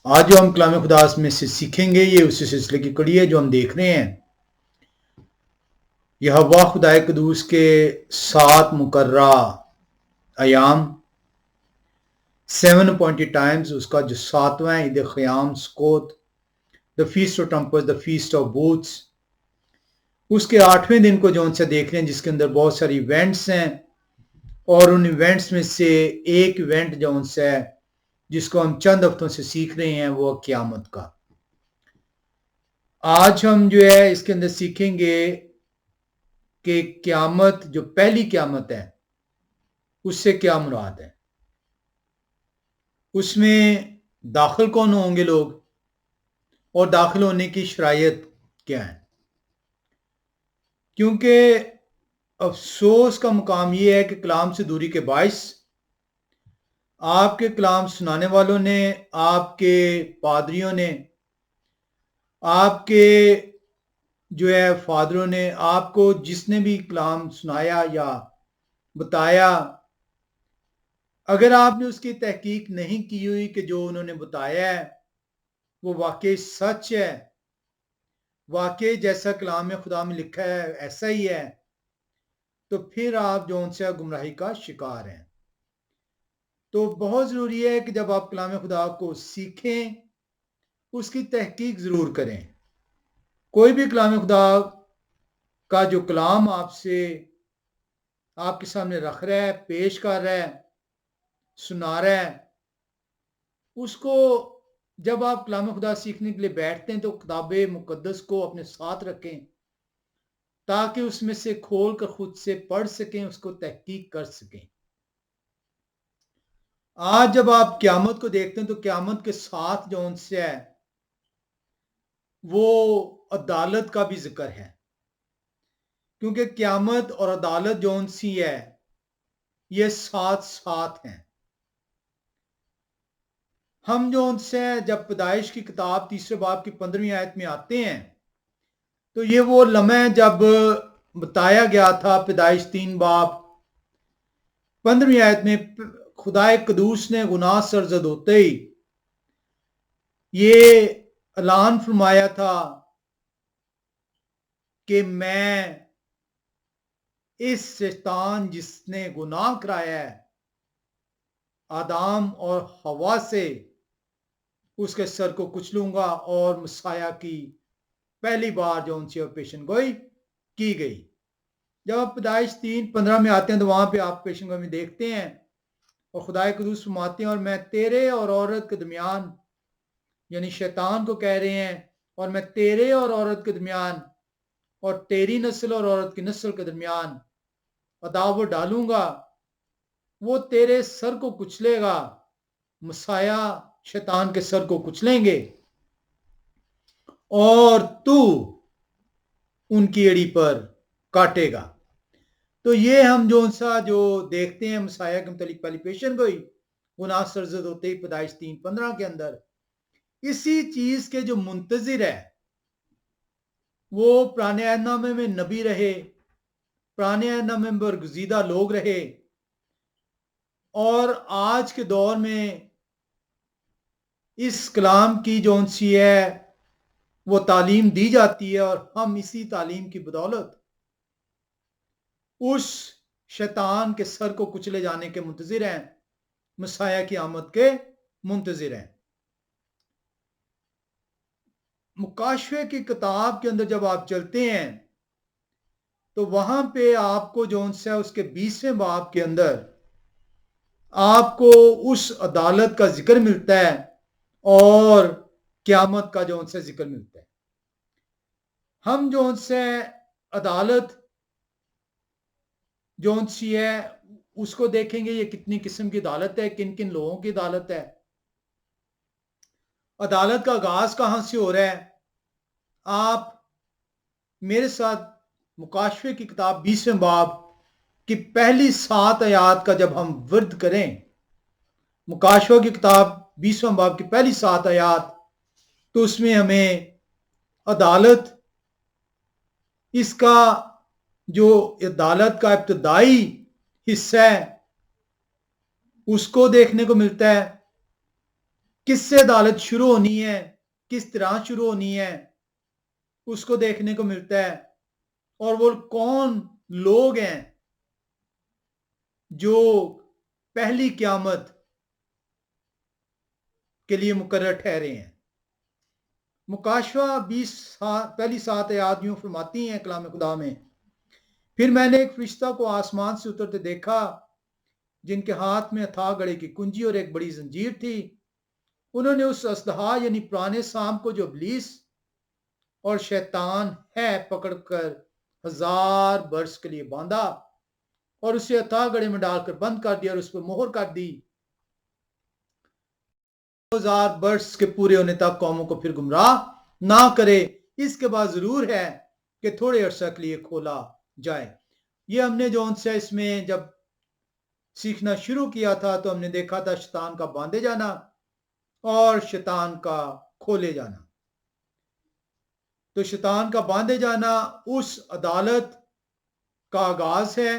آج جو ہم کلام خدا میں سے سیکھیں گے یہ اسی سلسلے کی کڑی ہے جو ہم دیکھ رہے ہیں یہوہ خدا قدوس کے 7 مقررہ ایام 7 اپوائنٹڈ ٹائمز، اس کا جو 7واں عید خیام Sukkot, the feast of temples, the feast of booths, اس کے 8ویں دن کو جو ان سے دیکھ رہے ہیں جس کے اندر بہت ساری ایونٹس ہیں، اور ان ایونٹس میں سے ایک ایونٹ جو ان سے ہے جس کو ہم چند ہفتوں سے سیکھ رہے ہیں وہ قیامت کا۔ آج ہم جو ہے اس کے اندر سیکھیں گے کہ قیامت جو پہلی قیامت ہے اس سے کیا مراد ہے، اس میں داخل کون ہوں گے لوگ، اور داخل ہونے کی شرائط کیا ہے۔ کیونکہ افسوس کا مقام یہ ہے کہ کلام سے دوری کے باعث آپ کے کلام سنانے والوں نے، آپ کے پادریوں نے، آپ کے جو ہے فادروں نے، آپ کو جس نے بھی کلام سنایا یا بتایا، اگر آپ نے اس کی تحقیق نہیں کی ہوئی کہ جو انہوں نے بتایا ہے وہ واقعی سچ ہے، واقعی جیسا کلام خدا میں لکھا ہے ایسا ہی ہے، تو پھر آپ جو ان سے گمراہی کا شکار ہیں۔ تو بہت ضروری ہے کہ جب آپ کلام خدا کو سیکھیں اس کی تحقیق ضرور کریں۔ کوئی بھی کلام خدا کا جو کلام آپ کے سامنے رکھ رہا ہے، پیش کر رہا ہے، سنا رہا ہے، اس کو جب آپ کلام خدا سیکھنے کے لیے بیٹھتے ہیں تو کتاب مقدس کو اپنے ساتھ رکھیں تاکہ اس میں سے کھول کر خود سے پڑھ سکیں، اس کو تحقیق کر سکیں۔ آج جب آپ قیامت کو دیکھتے ہیں تو قیامت کے ساتھ جو ان سے ہے وہ عدالت کا بھی ذکر ہے، کیونکہ قیامت اور عدالت جو ان سی ہے یہ ساتھ ہیں۔ ہم جو ان سے جب پیدائش کی کتاب 3 باب کی 15ویں آیت میں آتے ہیں تو یہ وہ لمحہ جب بتایا گیا تھا، پیدائش 3 باب 15ویں آیت میں خدا قدوس نے گناہ سرزد ہوتے ہی یہ اعلان فرمایا تھا کہ میں اس شیطان جس نے گناہ کرایا ہے آدم اور حوا سے، اس کے سر کو کچلوں گا، اور مسیح کی پہلی بار جو ان سے پیشن گوئی کی گئی۔ جب آپ پیدائش 3:15 میں آتے ہیں تو وہاں پہ آپ پیشن گوئی میں دیکھتے ہیں اور خدا قدوس فرماتے ہیں، اور میں تیرے اور عورت کے درمیان، یعنی شیطان کو کہہ رہے ہیں، اور میں تیرے اور عورت کے درمیان اور تیری نسل اور عورت کی نسل کے درمیان عداوت ڈالوں گا، وہ تیرے سر کو کچلے گا، مسیح شیطان کے سر کو کچلیں گے، اور تو ان کی ایڑی پر کاٹے گا۔ تو یہ ہم جو دیکھتے ہیں مسیح کے متعلق پہلی پیشن گوئی گناہ سرزد ہوتے ہی پیدائش 3:15 کے اندر، اسی چیز کے جو منتظر ہے وہ پرانے عہد نامے میں نبی رہے، پرانے عہد نامے میں برگزیدہ لوگ رہے، اور آج کے دور میں اس کلام کی جو سی ہے وہ تعلیم دی جاتی ہے، اور ہم اسی تعلیم کی بدولت اس شیطان کے سر کو کچلے جانے کے منتظر ہیں، مسیح کی آمد کے منتظر ہیں۔ مکاشفے کی کتاب کے اندر جب آپ چلتے ہیں تو وہاں پہ آپ کو جو ہے اس کے 20ویں باب کے اندر آپ کو اس عدالت کا ذکر ملتا ہے اور قیامت کا جو سے ذکر ملتا ہے۔ ہم جو سے عدالت جو سی ہے اس کو دیکھیں گے، یہ کتنی قسم کی عدالت ہے، کن کن لوگوں کی عدالت ہے، عدالت کا آغاز کہاں سے ہو رہا ہے۔ آپ میرے ساتھ مکاشفے کی کتاب 20ویں باب کی پہلی 7 آیات کا جب ہم ورد کریں، مکاشفہ کی کتاب 20واں باب کی پہلی 7 آیات، تو اس میں ہمیں عدالت، اس کا جو عدالت کا ابتدائی حصہ ہے اس کو دیکھنے کو ملتا ہے، کس سے عدالت شروع ہونی ہے، کس طرح شروع ہونی ہے، اس کو دیکھنے کو ملتا ہے۔ اور وہ کون لوگ ہیں جو پہلی قیامت کے لیے مقرر ٹھہرے ہیں۔ مکاشفہ 20 پہلی 7 آیات یوں فرماتی ہیں کلام خدا میں، پھر میں نے ایک فرشتہ کو آسمان سے اترتے دیکھا جن کے ہاتھ میں اتھا گڑھے کی کنجی اور ایک بڑی زنجیر تھی۔ انہوں نے اس اژدہا یعنی پرانے سام کو جو ابلیس اور شیطان ہے پکڑ کر 1000 برس کے لیے باندھا اور اسے اتھا گڑھے میں ڈال کر بند کر دیا اور اس پر مہر کر دی۔ 2000 برس کے پورے ہونے تک قوموں کو پھر گمراہ نہ کرے، اس کے بعد ضرور ہے کہ تھوڑے عرصہ کے لیے کھولا جائے۔ یہ ہم نے جو ان سے اس میں جب سیکھنا شروع کیا تھا تو ہم نے دیکھا تھا شیطان کا باندھے جانا اور شیطان کا کھولے جانا۔ تو شیطان کا باندھے جانا اس عدالت کا آغاز ہے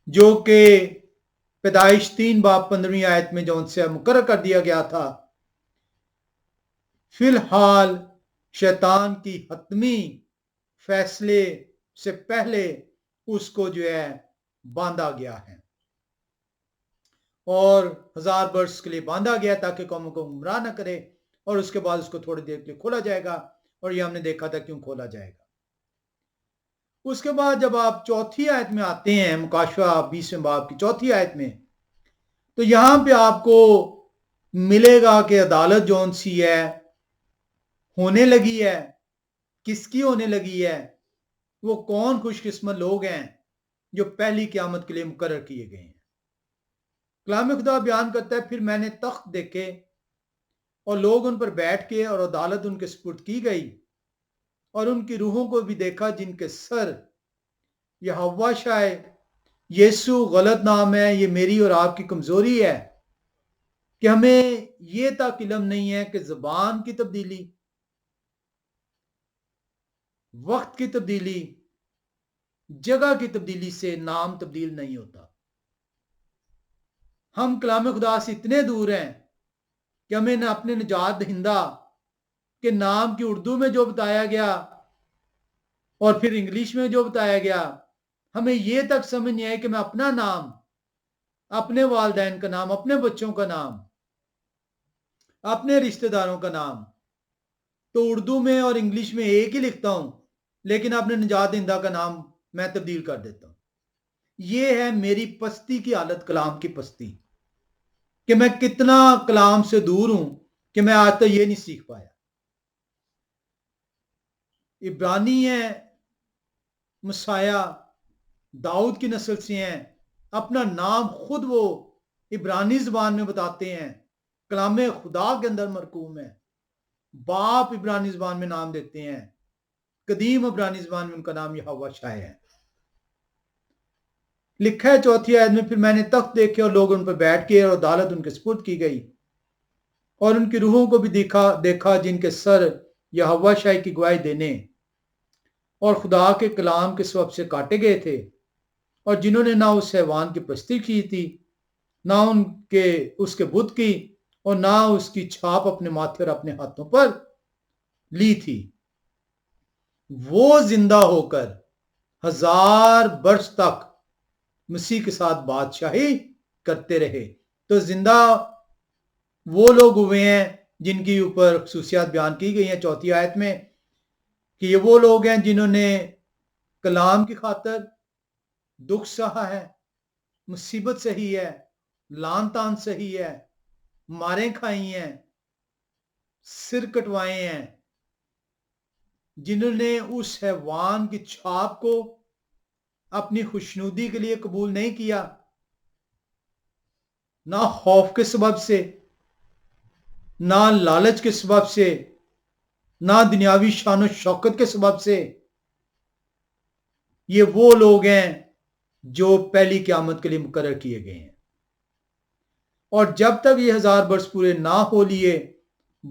جو کہ پیدائش 3 باب 15 آیت میں جو ان سے مقرر کر دیا گیا تھا۔ فی الحال شیطان کی حتمی فیصلے سے پہلے اس کو جو ہے باندھا گیا ہے اور 1000 برس کے لیے باندھا گیا تاکہ قوموں کو گمراہ نہ کرے، اور اس کے بعد اس کو تھوڑی دیر کے لیے کھولا جائے گا، اور یہ ہم نے دیکھا تھا کیوں کھولا جائے گا۔ اس کے بعد جب آپ چوتھی آیت میں آتے ہیں، مکاشفہ 20 باب کی چوتھی آیت میں، تو یہاں پہ آپ کو ملے گا کہ عدالت جون سی ہے ہونے لگی ہے۔ کس کی ہونے لگی ہے؟ وہ کون خوش قسمت لوگ ہیں جو پہلی قیامت کے لیے مقرر کیے گئے ہیں۔ کلام خدا بیان کرتا ہے، پھر میں نے تخت دیکھے اور لوگ ان پر بیٹھ کے اور عدالت ان کے سپرد کی گئی، اور ان کی روحوں کو بھی دیکھا جن کے سر یہوہ شاہ یسوع غلط نام ہے۔ یہ میری اور آپ کی کمزوری ہے کہ ہمیں یہ تک علم نہیں ہے کہ زبان کی تبدیلی، وقت کی تبدیلی، جگہ کی تبدیلی سے نام تبدیل نہیں ہوتا۔ ہم کلام خدا سے اتنے دور ہیں کہ ہمیں نہ اپنے نجات دہندہ کے نام کی اردو میں جو بتایا گیا اور پھر انگلش میں جو بتایا گیا، ہمیں یہ تک سمجھ نہیں آئے کہ میں اپنا نام، اپنے والدین کا نام، اپنے بچوں کا نام، اپنے رشتہ داروں کا نام تو اردو میں اور انگلش میں ایک ہی لکھتا ہوں، لیکن اپنے نجات دہندہ کا نام میں تبدیل کر دیتا ہوں۔ یہ ہے میری پستی کی حالت، کلام کی پستی، کہ میں کتنا کلام سے دور ہوں کہ میں آج تک یہ نہیں سیکھ پایا۔ عبرانی ہیں، مسیح داؤد کی نسل سے ہیں، اپنا نام خود وہ عبرانی زبان میں بتاتے ہیں، کلام خدا کے اندر مرقوم ہے۔ باپ عبرانی زبان میں نام دیتے ہیں، قدیم عبرانی زبان میں ان کا نام یہوہ شاہ ہے۔ لکھا ہے چوتھی آیت میں، پھر میں نے تخت دیکھے اور لوگ ان پر بیٹھ کے اور عدالت ان کے سپرد کی گئی، اور ان کی روحوں کو بھی دیکھا جن کے سر یہوہ شاہ کی گواہی دینے اور خدا کے کلام کے سبب سے کاٹے گئے تھے، اور جنہوں نے نہ اس حیوان کی پرستی کی تھی، نہ اس کے بت کی، اور نہ اس کی چھاپ اپنے ماتھے اور اپنے ہاتھوں پر لی تھی، وہ زندہ ہو کر 1000 برس تک مسیح کے ساتھ بادشاہی کرتے رہے۔ تو زندہ وہ لوگ ہوئے ہیں جن کی اوپر خصوصیات بیان کی گئی ہیں چوتھی آیت میں، کہ یہ وہ لوگ ہیں جنہوں نے کلام کی خاطر دکھ سہا ہے، مصیبت سہی ہے، لان تان سہی ہے، ماریں کھائی ہیں، سر کٹوائے ہیں، جنہوں نے اس حیوان کی چھاپ کو اپنی خوشنودی کے لیے قبول نہیں کیا، نہ خوف کے سبب سے، نہ لالچ کے سبب سے، نہ دنیاوی شان و شوکت کے سبب سے۔ یہ وہ لوگ ہیں جو پہلی قیامت کے لیے مقرر کیے گئے ہیں، اور جب تک یہ 1000 برس پورے نہ ہو لیے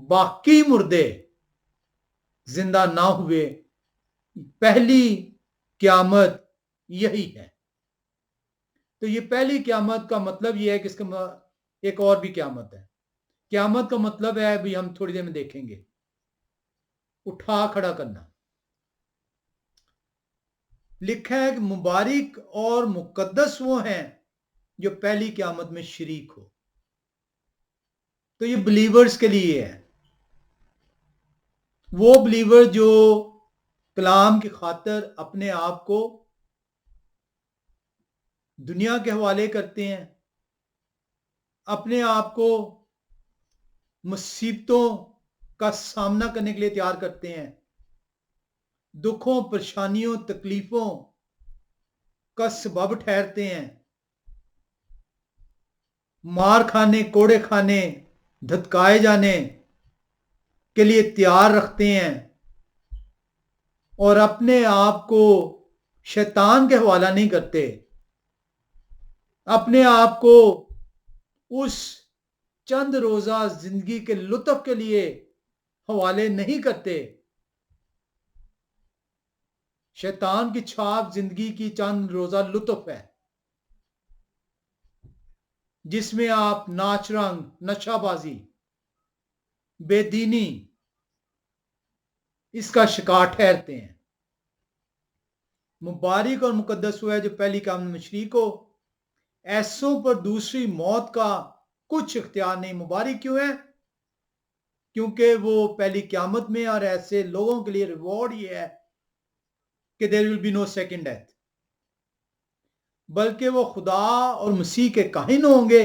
باقی مردے زندہ نہ ہوئے۔ پہلی قیامت یہی ہے۔ تو یہ پہلی قیامت کا مطلب یہ ہے کہ اس کا ایک اور بھی قیامت ہے، قیامت کا مطلب ہے بھی ہم تھوڑی دیر میں دیکھیں گے، اٹھا کھڑا کرنا۔ لکھا ہے کہ مبارک اور مقدس وہ ہیں جو پہلی قیامت میں شریک ہو۔ تو یہ بلیورز کے لیے ہے، وہ بلیور جو کلام کی خاطر اپنے آپ کو دنیا کے حوالے کرتے ہیں، اپنے آپ کو مصیبتوں کا سامنا کرنے کے لیے تیار کرتے ہیں، دکھوں، پریشانیوں، تکلیفوں کا سبب ٹھہرتے ہیں، مار کھانے، کوڑے کھانے، دھتکائے جانے کے لیے تیار رکھتے ہیں، اور اپنے آپ کو شیطان کے حوالہ نہیں کرتے، اپنے آپ کو اس چند روزہ زندگی کے لطف کے لیے حوالے نہیں کرتے۔ شیطان کی چھاپ زندگی کی چند روزہ لطف ہے، جس میں آپ ناچ رنگ، نشہ بازی، بے دینی اس کا شکار ٹھہرتے ہیں۔ مبارک اور مقدس ہوا ہے جو پہلی قیامت میں شریک ہو، ایسوں پر دوسری موت کا کچھ اختیار نہیں۔ مبارک کیوں ہے؟ کیونکہ وہ پہلی قیامت میں، اور ایسے لوگوں کے لیے ریوارڈ یہ ہے کہ there will be no second death، بلکہ وہ خدا اور مسیح کے کاہن ہوں گے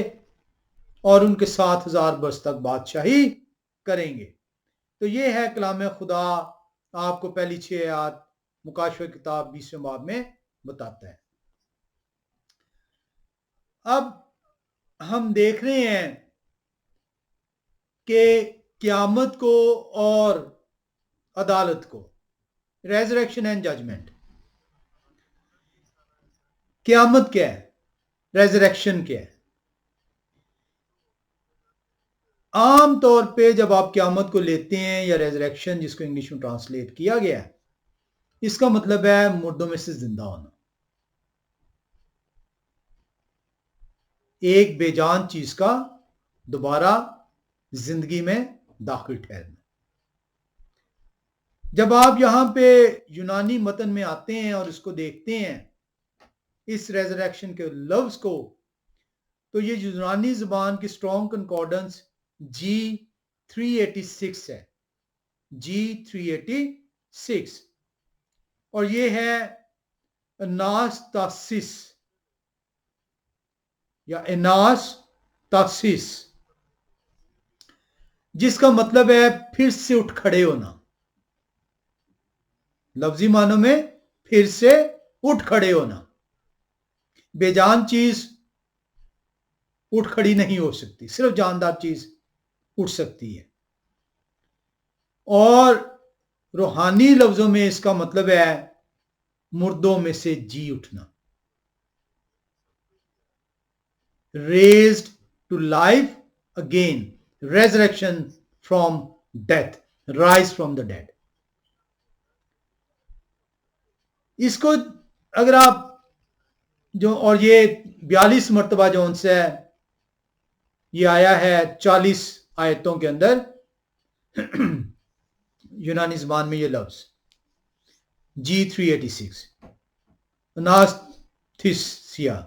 اور ان کے 7,000 برس تک بادشاہی کریں گے۔ تو یہ ہے کلام خدا، آپ کو پہلی 6 آیات مکاشفہ کتاب 20ویں باب میں بتاتا ہے۔ اب ہم دیکھ رہے ہیں کہ قیامت کو اور عدالت کو، ریزریکشن اینڈ ججمنٹ۔ قیامت کیا ہے؟ ریزریکشن کیا ہے؟ عام طور پہ جب آپ قیامت کو لیتے ہیں، یا ریزریکشن جس کو انگلش میں ٹرانسلیٹ کیا گیا ہے، اس کا مطلب ہے مردوں میں سے زندہ ہونا، ایک بے جان چیز کا دوبارہ زندگی میں داخل ٹھہرنا۔ جب آپ یہاں پہ یونانی متن میں آتے ہیں اور اس کو دیکھتے ہیں، اس ریزریکشن کے لفظ کو، تو یہ یونانی زبان کی اسٹرانگ کنکارڈنس G386 ہے، G386، اور یہ ہے اناستاسس یا اناستاسس، جس کا مطلب ہے پھر سے اٹھ کھڑے ہونا۔ لفظی معنوں میں پھر سے اٹھ کھڑے ہونا۔ بے جان چیز اٹھ کھڑی نہیں ہو سکتی، صرف جاندار چیز اٹھ سکتی ہے۔ اور روحانی لفظوں میں اس کا مطلب ہے مردوں میں سے جی اٹھنا، raised to life again، resurrection from death، rise from the dead۔ اس کو اگر آپ جو، اور یہ 42 مرتبہ جو ان سے یہ آیا ہے 40 آیتوں کے اندر یونانی زبان میں یہ لفظ G386 اناستھیسیا،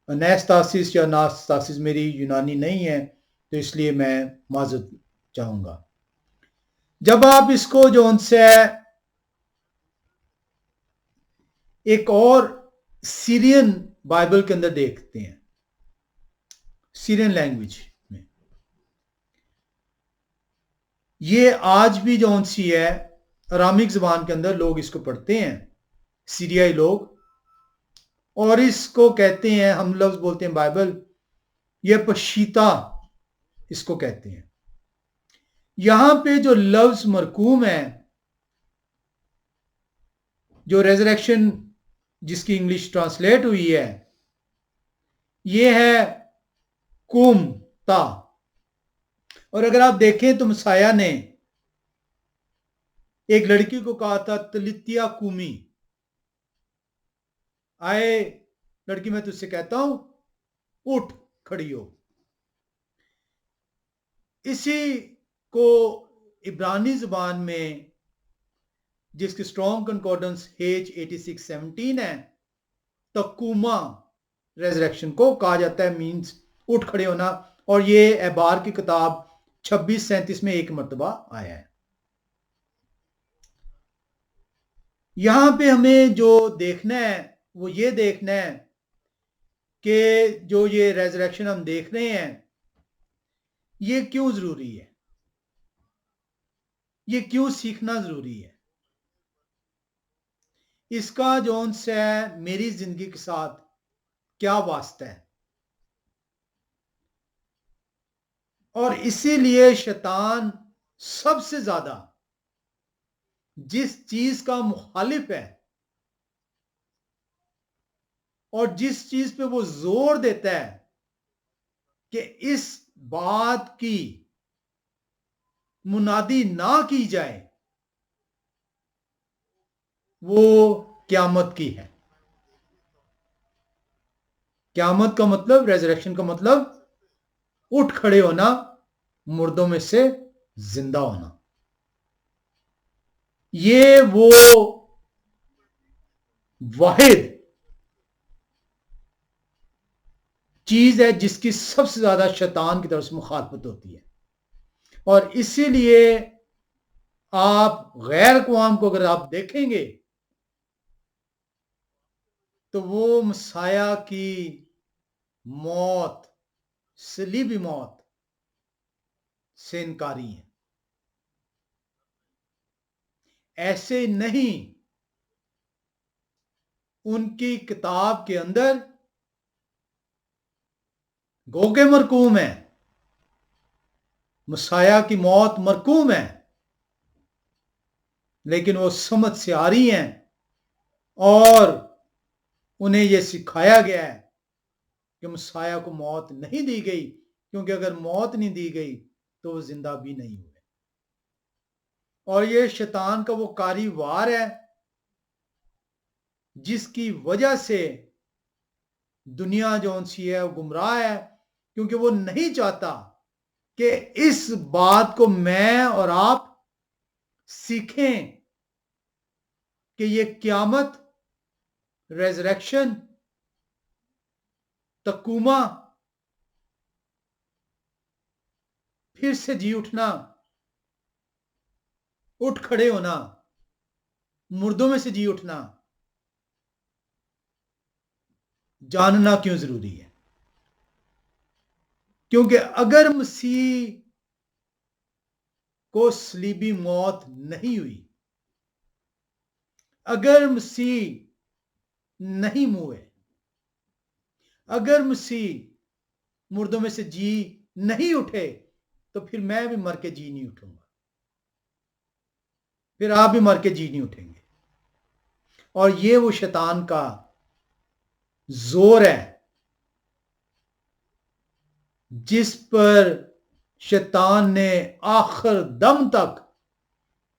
اناستاسس یا اناستاسس میری یونانی نہیں ہے، تو اس لیے میں معذرت چاہوں گا۔ جب آپ اس کو جو ان سے ایک اور سیرین بائبل کے اندر دیکھتے ہیں، سیرین لینگویج میں، یہ آج بھی جو سی ہے ارامک زبان کے اندر لوگ اس کو پڑھتے ہیں، سیریائی لوگ، اور اس کو کہتے ہیں، ہم لفظ بولتے ہیں بائبل، یہ پشیتا اس کو کہتے ہیں۔ یہاں پہ جو لفظ مرکوم ہے، جو ریزریکشن جس کی انگلش ٹرانسلیٹ ہوئی ہے، یہ ہے کوم تا، اور اگر آپ دیکھیں تو مسیح نے ایک لڑکی کو کہا تھا تلتیا کومی، آئے لڑکی میں تجھ سے کہتا ہوں اٹھ کھڑی ہو. اسی کو عبرانی زبان میں جس کی اسٹرانگ کنکارڈنس H 8617 ہے، تکوما ریزریکشن کو کہا جاتا ہے، مینز اٹھ کھڑے ہونا. اور یہ احبار کی کتاب 2637 میں ایک مرتبہ آیا ہے. یہاں پہ ہمیں جو دیکھنا ہے وہ یہ دیکھنا ہے کہ جو یہ ریزریکشن ہم دیکھ رہے ہیں یہ کیوں ضروری ہے، یہ کیوں سیکھنا ضروری ہے، اس کا جون سے میری زندگی کے ساتھ کیا واسطہ ہے. اور اسی لیے شیطان سب سے زیادہ جس چیز کا مخالف ہے اور جس چیز پہ وہ زور دیتا ہے کہ اس بات کی منادی نہ کی جائے، وہ قیامت کی ہے. قیامت کا مطلب، ریزریکشن کا مطلب اٹھ کھڑے ہونا، مردوں میں سے زندہ ہونا. یہ وہ واحد چیز ہے جس کی سب سے زیادہ شیطان کی طرف سے مخالفت ہوتی ہے. اور اسی لیے آپ غیر اقوام کو اگر آپ دیکھیں گے تو وہ مسیح کی موت، صلیبی موت سے انکاری ہیں. ایسے نہیں، ان کی کتاب کے اندر گو کے مرقوم ہے، مسیح کی موت مرقوم ہے، لیکن وہ سمجھ سے آ رہی ہیں اور انہیں یہ سکھایا گیا ہے کہ مسیح کو موت نہیں دی گئی، کیونکہ اگر موت نہیں دی گئی تو وہ زندہ بھی نہیں ہوئے. اور یہ شیطان کا وہ کاری وار ہے جس کی وجہ سے دنیا جو سی ہے وہ گمراہ ہے، کیونکہ وہ نہیں چاہتا کہ اس بات کو میں اور آپ سیکھیں کہ یہ قیامت، ریزریکشن، تکوما، پھر سے جی اٹھنا، اٹھ کھڑے ہونا، مردوں میں سے جی اٹھنا، جاننا کیوں ضروری ہے. کیونکہ اگر مسیح کو صلیبی موت نہیں ہوئی، اگر مسیح نہیں موئے، اگر مسیح مردوں میں سے جی نہیں اٹھے، تو پھر میں بھی مر کے جی نہیں اٹھوں گا، پھر آپ بھی مر کے جی نہیں اٹھیں گے. اور یہ وہ شیطان کا زور ہے جس پر شیطان نے آخر دم تک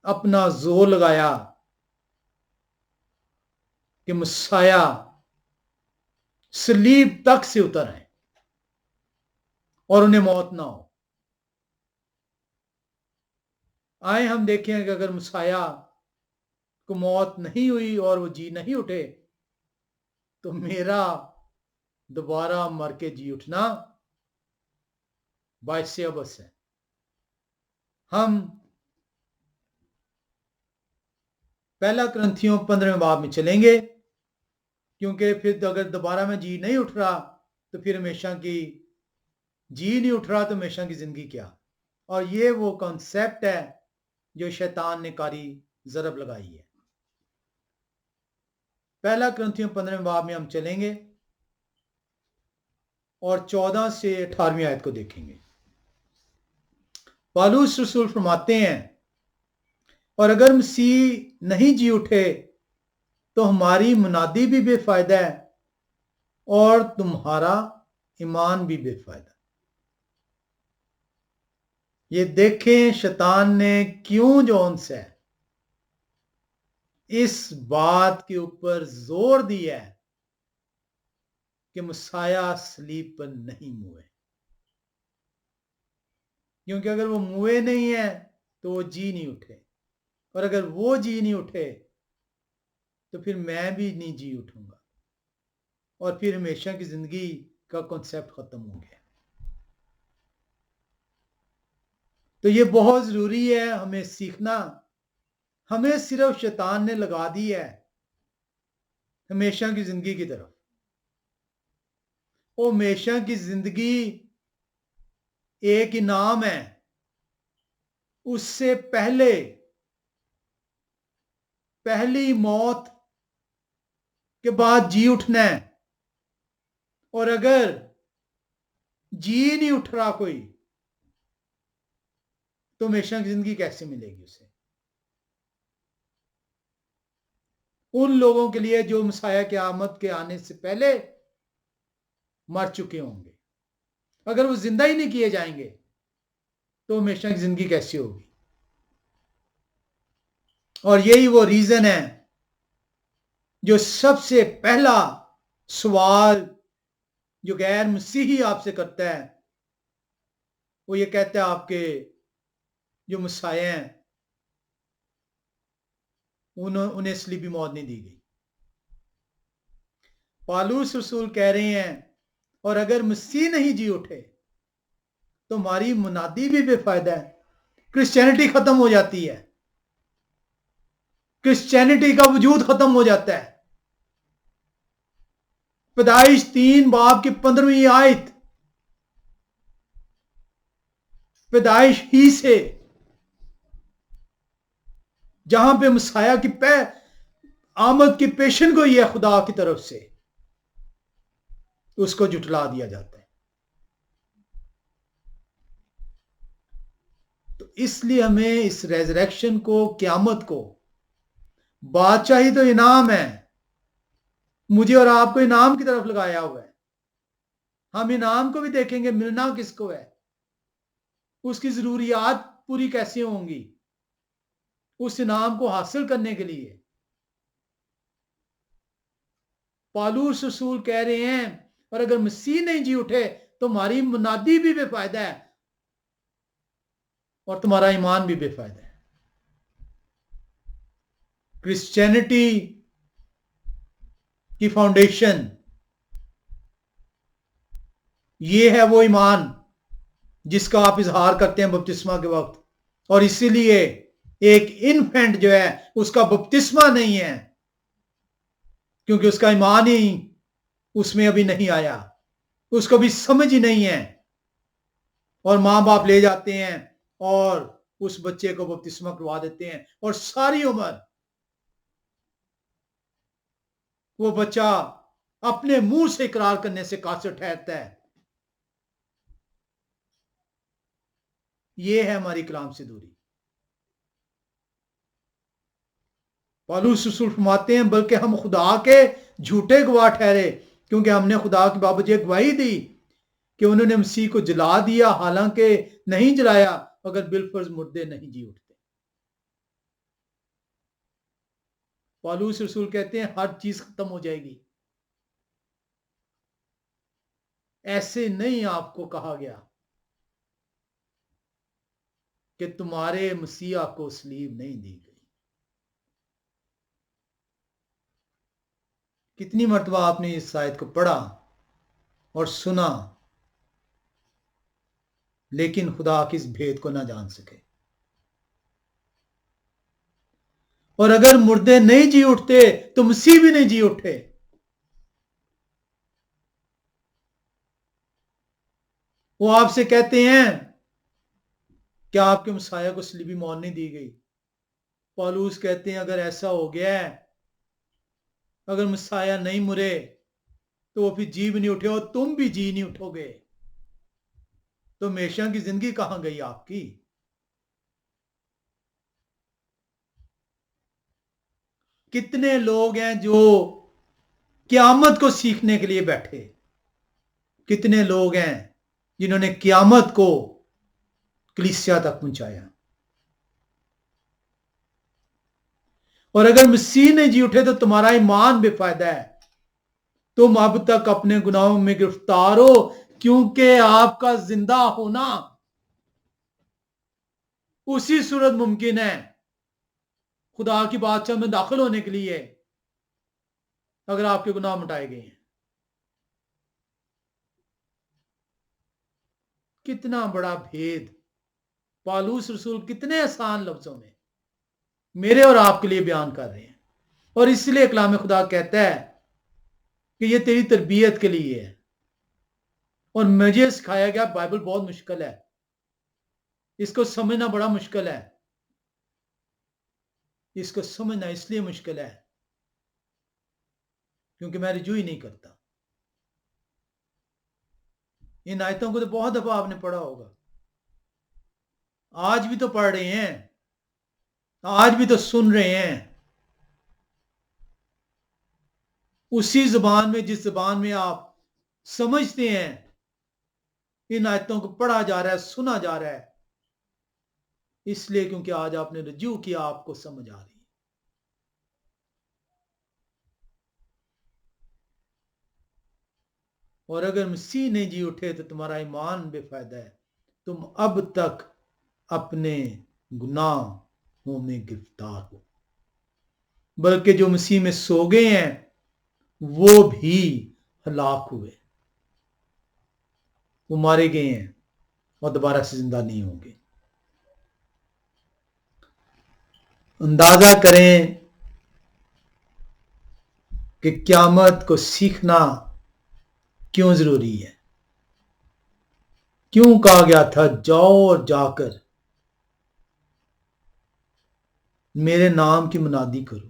اپنا زور لگایا کہ مسیح صلیب تک سے اتر آئے اور انہیں موت نہ ہو. آئے ہم دیکھیں کہ اگر مسیح کو موت نہیں ہوئی اور وہ جی نہیں اٹھے تو میرا دوبارہ مر کے جی اٹھنا باعث ابس ہے. ہم پہلا کرنتھیوں 15 باب میں چلیں گے، کیونکہ پھر اگر دوبارہ میں جی نہیں اٹھ رہا تو پھر ہمیشہ کی جی نہیں اٹھ رہا تو ہمیشہ کی زندگی کیا. اور یہ وہ کنسیپٹ ہے جو شیطان نے کاری ضرب لگائی ہے. پہلا کرنتھیوں 15 باب میں ہم چلیں گے اور 14 سے 18 آیت کو دیکھیں گے. پالوس رسول فرماتے ہیں، اور اگر مسیح نہیں جی اٹھے تو ہماری منادی بھی بے فائدہ ہے اور تمہارا ایمان بھی بے فائدہ. یہ دیکھیں شیطان نے کیوں جون سے اس بات کے اوپر زور دیا ہے کہ مسیح صلیب پر نہیں موئے، کیونکہ اگر وہ موئے نہیں ہیں تو وہ جی نہیں اٹھے، اور اگر وہ جی نہیں اٹھے تو پھر میں بھی نہیں جی اٹھوں گا، اور پھر ہمیشہ کی زندگی کا کنسیپٹ ختم ہو گیا۔ تو یہ بہت ضروری ہے ہمیں سیکھنا۔ ہمیں صرف شیطان نے لگا دی ہے ہمیشہ کی زندگی کی طرف۔ وہ ہمیشہ کی زندگی ایک انعام ہے، اس سے پہلی موت کے بعد جی اٹھنا ہے، اور اگر جی نہیں اٹھ رہا کوئی تو ہمیشہ کی زندگی کیسے ملے گی اسے؟ ان لوگوں کے لیے جو مسیح کی آمد کے آنے سے پہلے مر چکے ہوں گے، اگر وہ زندہ ہی نہیں کیے جائیں گے تو ہمیشہ کی زندگی کیسی ہوگی؟ اور یہی وہ ریزن ہے جو سب سے پہلا سوال جو غیر مسیحی آپ سے کرتا ہے، وہ یہ کہتا ہے آپ کے جو مسیح ہیں انہیں صلیبی موت نہیں دی گئی۔ پالوس رسول کہہ رہے ہیں اور اگر مسیح نہیں جی اٹھے تو ہماری منادی بھی بے فائدہ ہے، کرسچینٹی ختم ہو جاتی ہے، کرسچینٹی کا وجود ختم ہو جاتا ہے۔ پیدائش 3 باب کی 15ویں آیت، پیدائش ہی سے جہاں پہ مسیح کی آمد کی پیشن گوئی ہے خدا کی طرف سے، اس کو جھٹلا دیا جاتا ہے۔ تو اس لیے ہمیں اس ریزریکشن کو، قیامت کو، بادشاہی تو انعام ہے، مجھے اور آپ کو انعام کی طرف لگایا ہوا ہے، ہم انعام کو بھی دیکھیں گے ملنا کس کو ہے، اس کی ضروریات پوری کیسے ہوں گی اس انعام کو حاصل کرنے کے لیے۔ پالوس رسول کہہ رہے ہیں اور اگر مسیح نہیں جی اٹھے تو ہماری منادی بھی بے فائدہ ہے اور تمہارا ایمان بھی بے فائدہ ہے۔ کرسچینٹی کی فاؤنڈیشن یہ ہے وہ ایمان جس کا آپ اظہار کرتے ہیں بپتسمہ کے وقت، اور اسی لیے ایک انفینٹ جو ہے اس کا بپتسمہ نہیں ہے کیونکہ اس کا ایمان ہی اس میں ابھی نہیں آیا، اس کو بھی سمجھ ہی نہیں ہے، اور ماں باپ لے جاتے ہیں اور اس بچے کو بپتسمہ کروا دیتے ہیں، اور ساری عمر وہ بچہ اپنے منہ سے اقرار کرنے سے قاصر ٹھہرتا ہے۔ یہ ہے ہماری کلام سے دوری۔ پالوس رسول فرماتے ہیں بلکہ ہم خدا کے جھوٹے گواہ ٹھہرے کیونکہ ہم نے خدا کی بابت یہ گواہی دی کہ انہوں نے مسیح کو جلا دیا، حالانکہ نہیں جلایا اگر بالفرض مردے نہیں جی اٹھتے۔ پالوس رسول کہتے ہیں ہر چیز ختم ہو جائے گی، ایسے نہیں آپ کو کہا گیا کہ تمہارے مسیح کو صلیب نہیں دی گئی۔ کتنی مرتبہ آپ نے اس آیت کو پڑھا اور سنا لیکن خدا کس بھید کو نہ جان سکے۔ اور اگر مردے نہیں جی اٹھتے تو مسیح بھی نہیں جی اٹھے۔ وہ آپ سے کہتے ہیں کہ آپ کے مسیح کو صلیبی موت نہیں دی گئی۔ پالوس کہتے ہیں اگر ایسا ہو گیا ہے، اگر مسیح نہیں مرے تو وہ پھر جی بھی نہیں اٹھے اور تم بھی جی نہیں اٹھو گے، تو ہمیشہ کی زندگی کہاں گئی آپ کی؟ کتنے لوگ ہیں جو قیامت کو سیکھنے کے لیے بیٹھے، کتنے لوگ ہیں جنہوں نے قیامت کو کلیسیا تک پہنچایا۔ اور اگر مسیح نے جی اٹھے تو تمہارا ایمان بے فائدہ ہے، تم اب تک اپنے گناہوں میں گرفتار ہو، کیونکہ آپ کا زندہ ہونا اسی صورت ممکن ہے خدا کی بادشاہ میں داخل ہونے کے لیے اگر آپ کے گناہ مٹائے گئے ہیں۔ کتنا بڑا بھید پالوس رسول کتنے آسان لفظوں میں میرے اور آپ کے لیے بیان کر رہے ہیں، اور اس لیے کلام خدا کہتا ہے کہ یہ تیری تربیت کے لیے ہے۔ اور مجھے سکھایا گیا بائبل بہت مشکل ہے، اس کو سمجھنا بڑا مشکل ہے، اس کو سمجھنا اس لیے مشکل ہے کیونکہ میں رجوع ہی نہیں کرتا۔ ان آیتوں کو تو بہت دفعہ آپ نے پڑھا ہوگا، آج بھی تو پڑھ رہے ہیں، آج بھی تو سن رہے ہیں، اسی زبان میں جس زبان میں آپ سمجھتے ہیں ان آیتوں کو پڑھا جا رہا ہے، سنا جا رہا ہے، اس لیے کیونکہ آج آپ نے رجوع کیا، آپ کو سمجھ آ رہی ہے۔ اور اگر مسیح نے جی اٹھے تو تمہارا ایمان بے فائدہ ہے، تم اب تک اپنے گناہوں میں گرفتار ہو، بلکہ جو مسیح میں سو گئے ہیں وہ بھی ہلاک ہوئے، وہ مارے گئے ہیں اور دوبارہ سے زندہ نہیں ہوں گے۔ اندازہ کریں کہ قیامت کو سیکھنا کیوں ضروری ہے، کیوں کہا گیا تھا جاؤ اور جا کر میرے نام کی منادی کرو،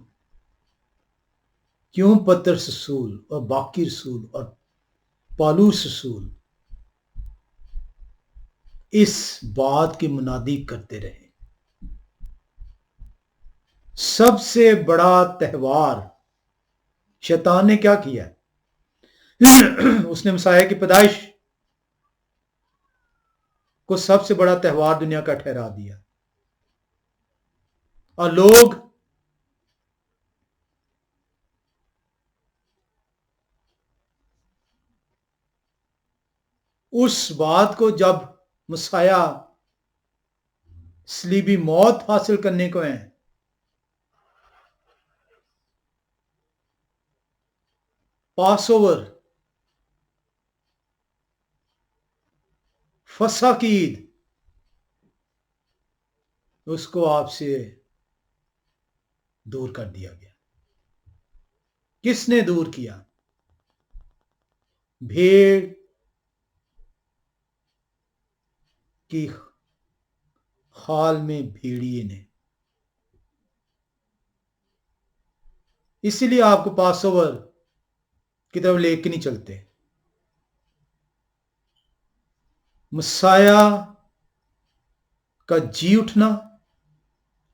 کیوں پترس رسول اور باقی رسول اور پالوس رسول اس بات کی منادی کرتے رہے۔ سب سے بڑا تہوار شیطان نے کیا کیا؟ اس نے مسیح کی پیدائش کو سب سے بڑا تہوار دنیا کا ٹھہرا دیا، اور لوگ اس بات کو جب مسیح صلیبی موت حاصل کرنے کو ہیں، پاس اوور، فسح کی عید، اس کو آپ سے دور کر دیا گیا۔ کس نے دور کیا؟ بھیڑ کی خال میں بھیڑیے نے۔ اسی لیے آپ کو پاس اوور کی طرف لے کے نہیں چلتے۔ مسیح کا جی اٹھنا،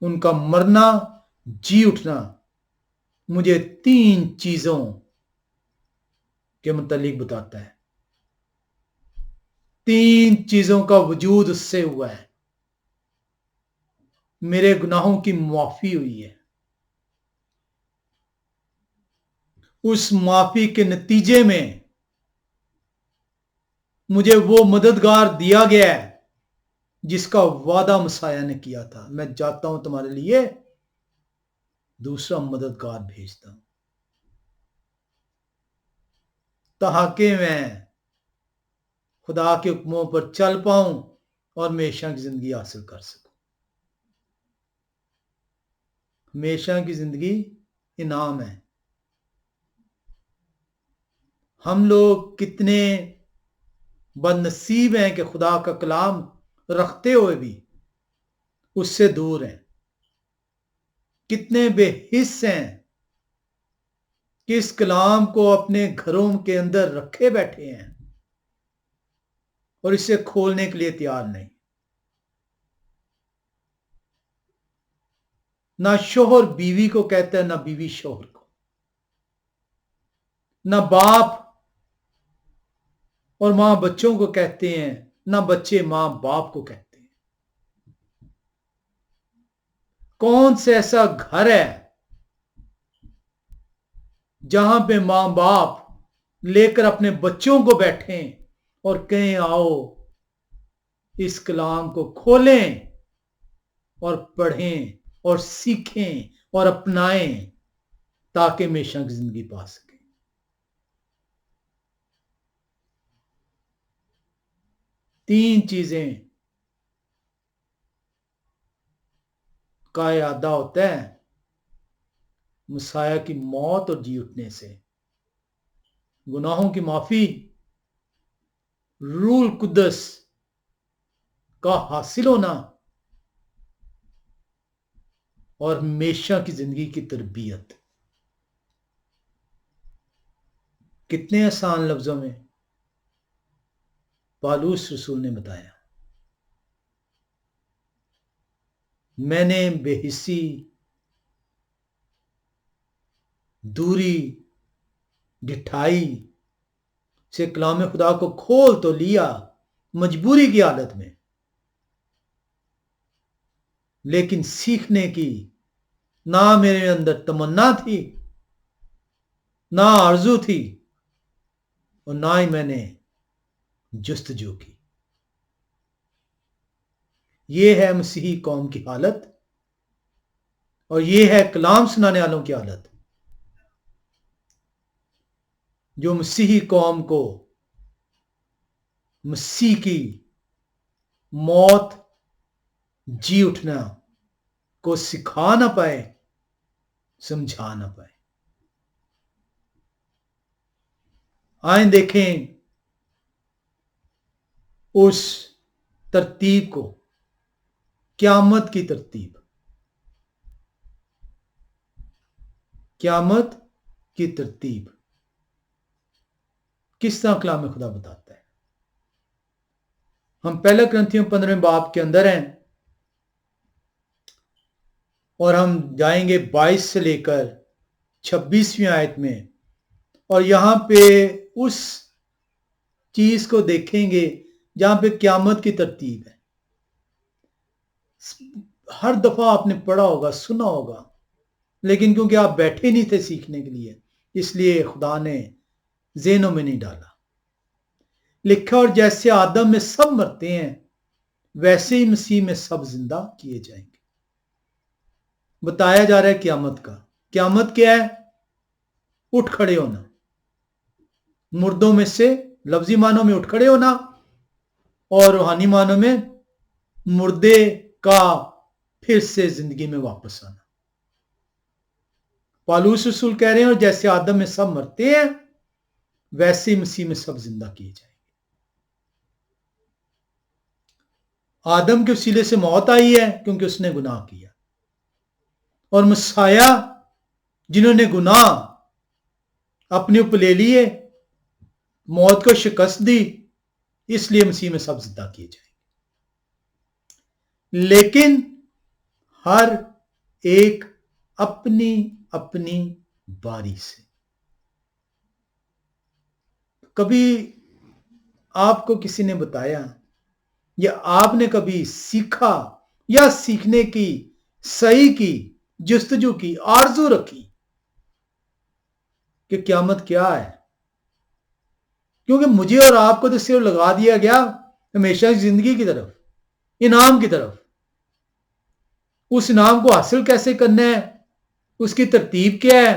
ان کا مرنا، جی اٹھنا مجھے 3 چیزوں کے متعلق بتاتا ہے۔ 3 چیزوں کا وجود اس سے ہوا ہے۔ میرے گناہوں کی معافی ہوئی ہے، اس معافی کے نتیجے میں مجھے وہ مددگار دیا گیا ہے جس کا وعدہ مسیح نے کیا تھا، میں جاتا ہوں تمہارے لیے دوسرا مددگار بھیجتا ہوں تاکہ میں خدا کے حکموں پر چل پاؤں اور ہمیشہ کی زندگی حاصل کر سکوں۔ ہمیشہ کی زندگی انعام ہے۔ ہم لوگ کتنے بد نصیب ہیں کہ خدا کا کلام رکھتے ہوئے بھی اس سے دور ہیں، کتنے بے حس ہیں کہ اس کلام کو اپنے گھروں کے اندر رکھے بیٹھے ہیں اور اسے کھولنے کے لیے تیار نہیں۔ نہ شوہر بیوی کو کہتا ہے، نہ بیوی شوہر کو، نہ باپ اور ماں بچوں کو کہتے ہیں، نہ بچے ماں باپ کو کہتے ہیں۔ کون سے ایسا گھر ہے جہاں پہ ماں باپ لے کر اپنے بچوں کو بیٹھیں اور کہیں آؤ اس کلام کو کھولیں اور پڑھیں اور سیکھیں اور اپنائیں تاکہ ہمیشہ کی زندگی پا سکیں۔ تین چیزیں کا اعادہ ہوتا ہے مسیح کی موت اور جی اٹھنے سے: گناہوں کی معافی، روح القدس کا حاصل ہونا اور ہمیشہ کی زندگی کی تربیت۔ کتنے آسان لفظوں میں پالوس رسول نے بتایا۔ میں نے بے حسی، دوری، ڈٹھائی سے کلام خدا کو کھول تو لیا مجبوری کی حالت میں، لیکن سیکھنے کی نہ میرے اندر تمنا تھی، نہ آرزو تھی، اور نہ ہی میں نے جستجو کی۔ یہ ہے مسیحی قوم کی حالت، اور یہ ہے کلام سنانے والوں کی حالت، جو مسیحی قوم کو مسیح کی موت جی اٹھنا کو سکھا نہ پائے، سمجھا نہ پائے۔ آئیں دیکھیں اس ترتیب کو، قیامت کی ترتیب، قیامت کی ترتیب کس طرح کلام خدا بتاتا ہے۔ ہم پہلا کرنتھیوں 15 باب کے اندر ہیں، اور ہم جائیں گے 22 سے لے کر 26ویں آیت میں، اور یہاں پہ اس چیز کو دیکھیں گے جہاں پہ قیامت کی ترتیب ہے۔ ہر دفعہ آپ نے پڑھا ہوگا، سنا ہوگا، لیکن کیونکہ آپ بیٹھے نہیں تھے سیکھنے کے لیے، اس لیے خدا نے ذہنوں میں نہیں ڈالا۔ لکھا، اور جیسے آدم میں سب مرتے ہیں ویسے ہی مسیح میں سب زندہ کیے جائیں گے۔ بتایا جا رہا ہے قیامت کا۔ قیامت کیا ہے؟ اٹھ کھڑے ہونا، مردوں میں سے لفظی معنوں میں اٹھ کھڑے ہونا، اور روحانی معنوں میں مردے کا پھر سے زندگی میں واپس آنا۔ پالوس رسول کہہ رہے ہیں، اور جیسے آدم میں سب مرتے ہیں ویسے ہی مسیح میں سب زندہ کیے جائیں گے۔ آدم کے وسیلے سے موت آئی ہے کیونکہ اس نے گناہ کیا، اور مسیح جنہوں نے گناہ اپنے اوپر لے لیے، موت کو شکست دی، اس لیے مسیح میں سب زندہ کیے جائیں گے۔ لیکن ہر ایک اپنی اپنی باری سے۔ کبھی آپ کو کسی نے بتایا، یا آپ نے کبھی سیکھا یا سیکھنے کی صحیح کی جستجو کی آرزو رکھی کہ قیامت کیا ہے؟ کیونکہ مجھے اور آپ کو تو صرف لگا دیا گیا ہمیشہ زندگی کی طرف، انعام کی طرف۔ اس انعام کو حاصل کیسے کرنا ہے، اس کی ترتیب کیا ہے،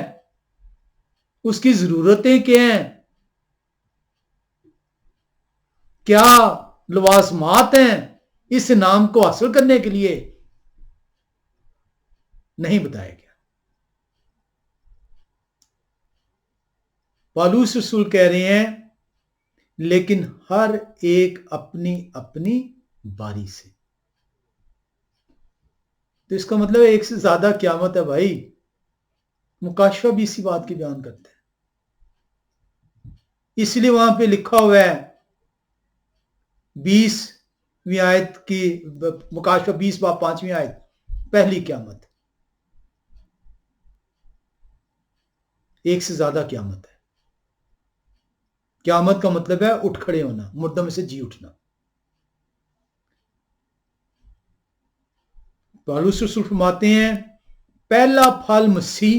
اس کی ضرورتیں کیا ہیں، کیا لوازمات ہیں اس انعام کو حاصل کرنے کے لیے، نہیں بتایا گیا۔ پالوس رسول کہہ رہے ہیں، لیکن ہر ایک اپنی اپنی باری سے۔ تو اس کا مطلب ایک سے زیادہ قیامت ہے بھائی۔ مکاشفہ بھی اسی بات کی بیان کرتا ہے، اس لیے وہاں پہ لکھا ہوا ہے 20ویں آیت کی، مکاشفہ 20 باب 5ویں آیت، پہلی قیامت، ایک سے زیادہ قیامت ہے۔ قیامت کا مطلب ہے اٹھ کھڑے ہونا، مردوں میں سے جی اٹھنا۔ پالوس رسول فرماتے ہیں، پہلا پھل مسیح،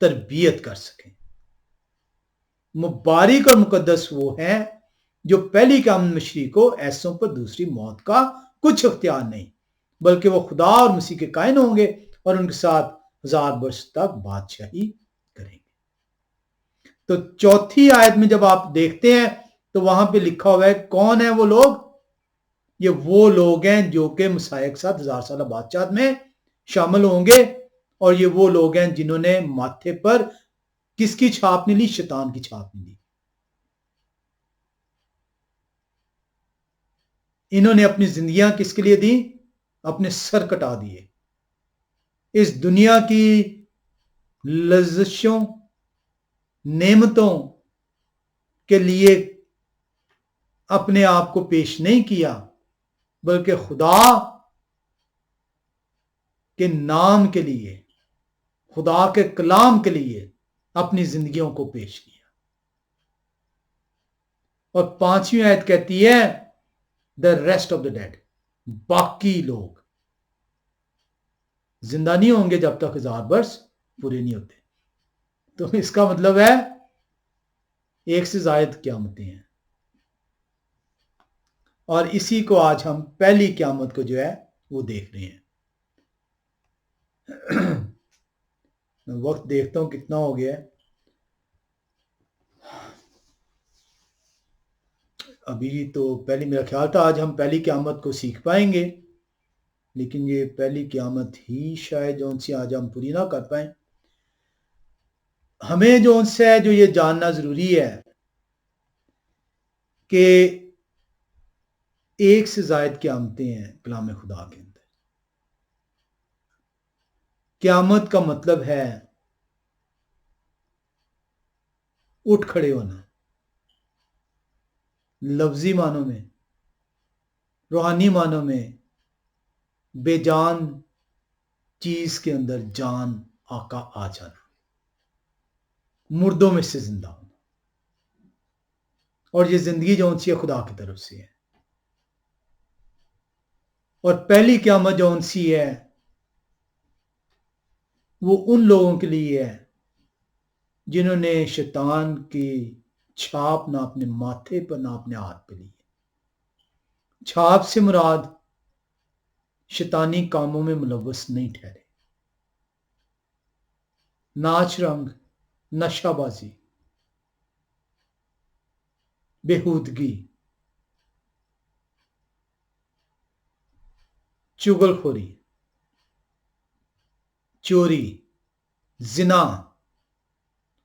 تربیت کر سکیں۔ مبارک اور مقدس وہ ہیں جو پہلی قیامت مشری کو ایسوں پر دوسری موت کا کچھ اختیار نہیں، بلکہ وہ خدا اور مسیح کے کائن ہوں گے اور ان کے ساتھ 1000 برس تک بادشاہی کریں گے۔ تو چوتھی آیت میں جب آپ دیکھتے ہیں تو وہاں پہ لکھا ہوا ہے کون ہیں وہ لوگ؟ یہ وہ لوگ ہیں جو کہ مسیح کے ساتھ 1000 سالہ بادشاہت میں شامل ہوں گے، اور یہ وہ لوگ ہیں جنہوں نے ماتھے پر کس کی چھاپ نہیں لی؟ شیطان کی چھاپ نہیں لی۔ انہوں نے اپنی زندگیاں کس کے لیے دی؟ اپنے سر کٹا دیے، اس دنیا کی لذشوں نعمتوں کے لیے اپنے آپ کو پیش نہیں کیا، بلکہ خدا کے نام کے لیے، خدا کے کلام کے لیے اپنی زندگیوں کو پیش کیا۔ اور 5ویں آیت کہتی ہے the rest of the dead، باقی لوگ زندہ نہیں ہوں گے جب تک 1000 برس پورے نہیں ہوتے۔ تو اس کا مطلب ہے ایک سے زائد قیامتیں ہیں، اور اسی کو آج ہم پہلی قیامت کو جو ہے وہ دیکھ رہے ہیں۔ میں وقت دیکھتا ہوں کتنا ہو گیا ہے، ابھی تو پہلی میرا خیال تھا آج ہم پہلی قیامت کو سیکھ پائیں گے، لیکن یہ پہلی قیامت ہی شاید جو ان سے آج ہم پوری نہ کر پائیں۔ ہمیں جو ان سے ہے جو یہ جاننا ضروری ہے کہ ایک سے زائد قیامتیں ہیں کلام خدا کے اندر۔ قیامت کا مطلب ہے اٹھ کھڑے ہونا، لفظی معنوں میں، روحانی معنوں میں بے جان چیز کے اندر جان آقا آ جانا، مردوں میں سے زندہ ہونا، اور یہ زندگی جو انسی ہے خدا کی طرف سے ہے۔ اور پہلی قیامت جو انسی ہے وہ ان لوگوں کے لیے ہے جنہوں نے شیطان کی چھاپ نہ اپنے ماتھے پر نہ اپنے ہاتھ پہ لی۔ چھاپ سے مراد شیطانی کاموں میں ملوث نہیں ٹھہرے، ناچ رنگ، نشہ بازی، بےہودگی، چغل خوری، چوری، زنا،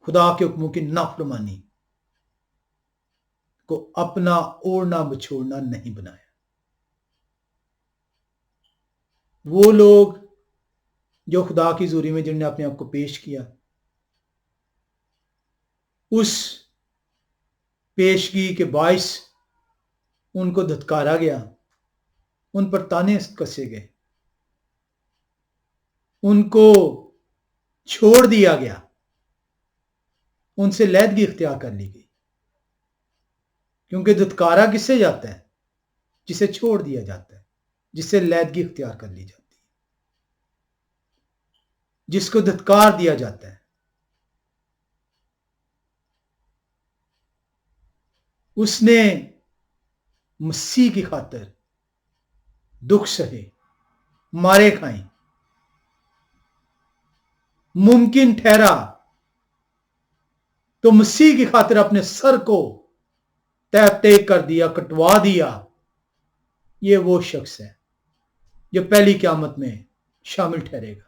خدا کے حکموں کی نافرمانی کو اپنا اوڑھنا بچھوڑنا نہیں بنایا۔ وہ لوگ جو خدا کی حضوری میں جنہوں نے اپنے آپ کو پیش کیا، اس پیشگی کے باعث ان کو دھتکارا گیا، ان پر تانے کسے گئے، ان کو چھوڑ دیا گیا، ان سے علیحدگی اختیار کر لی گئی، کیونکہ دھتکارا کس سے جاتا ہے؟ جسے چھوڑ دیا جاتا ہے، جس سے علیحدگی اختیار کر لی جاتی ہے، جس کو دھتکار دیا جاتا ہے۔ اس نے مسیح کی خاطر دکھ سہے، مارے کھائیں، ممکن ٹھہرا تو مسیح کی خاطر اپنے سر کو تہ کر دیا، کٹوا دیا۔ یہ وہ شخص ہے جو پہلی قیامت میں شامل ٹھہرے گا۔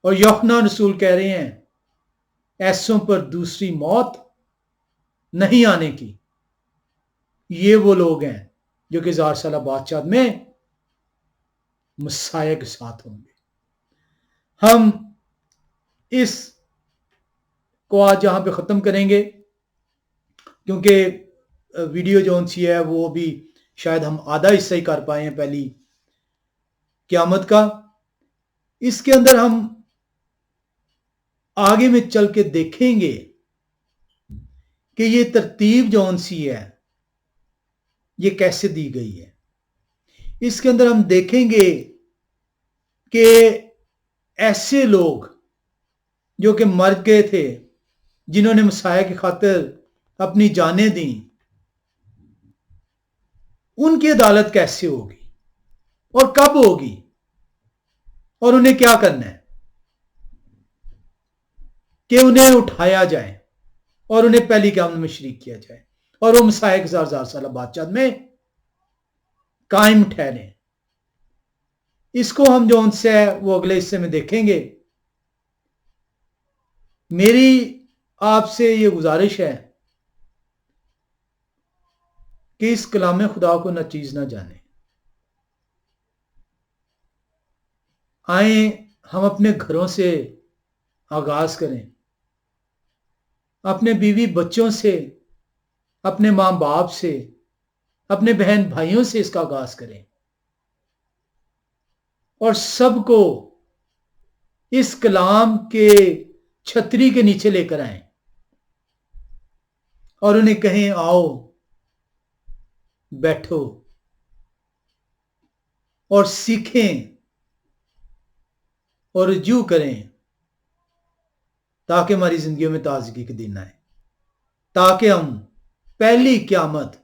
اور یوحنا رسول کہہ رہے ہیں ایسوں پر دوسری موت نہیں آنے کی۔ یہ وہ لوگ ہیں جو کہ 1000 سالہ بادشاہت میں مسیح کے ساتھ ہوں گے۔ ہم اس کو آج یہاں پہ ختم کریں گے، کیونکہ ویڈیو جو سی ہے وہ بھی شاید ہم آدھا حصہ ہی کر پائے ہیں پہلی قیامت کا۔ اس کے اندر ہم آگے میں چل کے دیکھیں گے کہ یہ ترتیب جو سی ہے یہ کیسے دی گئی ہے۔ اس کے اندر ہم دیکھیں گے کہ ایسے لوگ جو کہ مر گئے تھے، جنہوں نے مسیح کی خاطر اپنی جانیں دیں، ان کی عدالت کیسے ہوگی اور کب ہوگی اور انہیں کیا کرنا ہے کہ انہیں اٹھایا جائے اور انہیں پہلی قیامت میں شریک کیا جائے اور وہ مسیح کے 1000 سالہ بادشاہت میں قائم ٹھہریں۔ اس کو ہم جو ان سے وہ اگلے حصے میں دیکھیں گے۔ میری آپ سے یہ گزارش ہے کہ اس کلام خدا کو ناچیز نہ جانیں۔ آئیں ہم اپنے گھروں سے آغاز کریں، اپنے بیوی بچوں سے، اپنے ماں باپ سے، اپنے بہن بھائیوں سے اس کا آغاز کریں اور سب کو اس کلام کے چھتری کے نیچے لے کر آئیں اور انہیں کہیں آؤ بیٹھو اور سیکھیں اور رجوع کریں تاکہ ہماری زندگیوں میں تازگی کے دن آئے، تاکہ ہم پہلی قیامت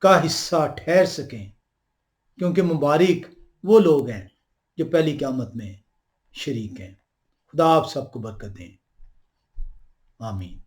کا حصہ ٹھہر سکیں، کیونکہ مبارک وہ لوگ ہیں جو پہلی قیامت میں شریک ہیں۔ خدا آپ سب کو برکت دیں، آمین۔